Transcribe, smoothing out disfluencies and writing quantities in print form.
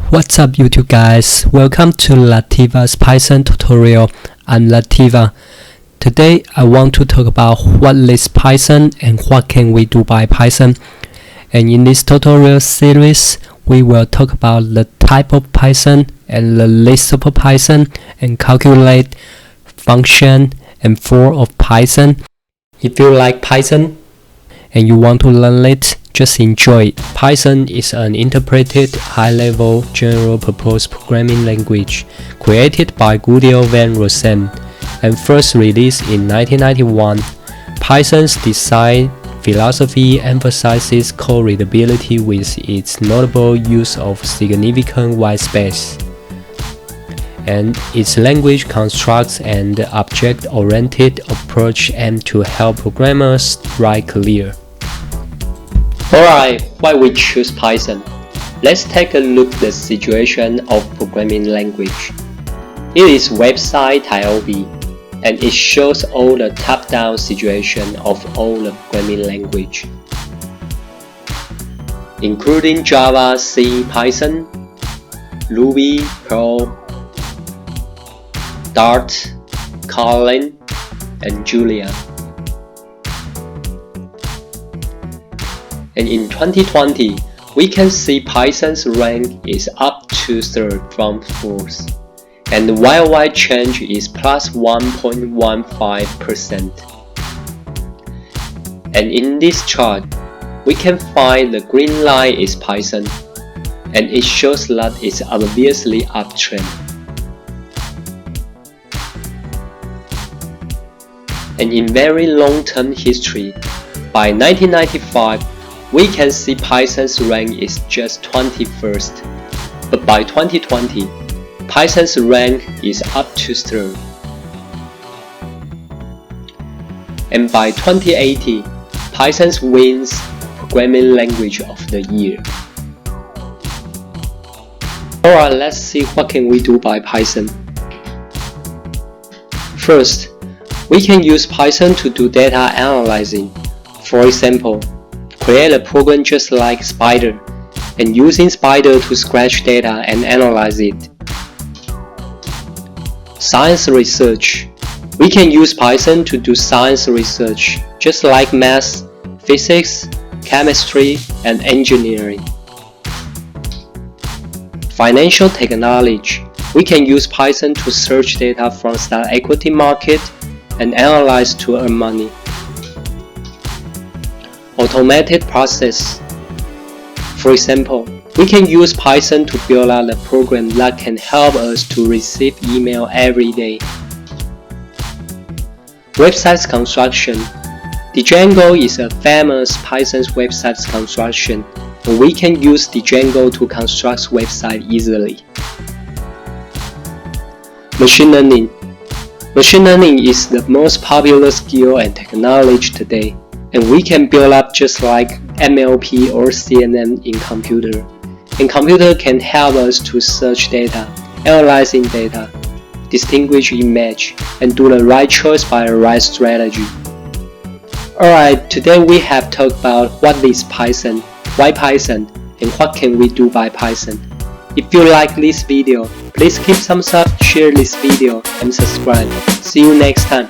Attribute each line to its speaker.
Speaker 1: What's up YouTube guys, welcome to Lativa's Python tutorial. I'm Lativa. Today I want to talk about what is Python and what can we do by Python. And in this tutorial series, we will talk about the type of Python and the list of Python and calculate function and for of Python. If you like Python and you want to learn it, just enjoy it. Python is an interpreted, high-level, general-purpose programming language created by Guido van Rossum and first released in 1991. Python's design philosophy emphasizes code readability with its notable use of significant white space, and its language constructs and object-oriented approach aim to help programmers write clear. Alright, why we choose Python? Let's take a look at the situation of programming language. It is website.iob, and it shows all the top-down situation of all the programming language, including Java, C, Python, Ruby, Perl, Dart, Kotlin, and Julia. And in 2020, we can see Python's rank is up to 3rd from 4th, and the YOY change is plus 1.15%. And in this chart, we can find the green line is Python, and it shows that it's obviously uptrend. And in very long-term history, by 1995, we can see Python's rank is just 21st, but by 2020, Python's rank is up to 3rd. And by 2080, Python wins Programming Language of the Year. Alright, let's see what can we do by Python. First, we can use Python to do data analyzing. For example, create a program just like Spider, and using Spider to scratch data and analyze it. Science research. We can use Python to do science research just like math, physics, chemistry, and engineering. Financial technology. We can use Python to search data from stock equity market and analyze to earn money. Automated process. For example, we can use Python to build out a program that can help us to receive email every day. Website construction. Django is a famous Python website construction, and we can use Django to construct website easily. Machine learning. Machine learning is the most popular skill and technology today, and we can build up just like MLP or CNN in computer. And computer can help us to search data, analyzing data, distinguish image, and do the right choice by the right strategy. Alright, today we have talked about what is Python, why Python, and what can we do by Python. If you like this video, please give thumbs up, share this video, and subscribe. See you next time.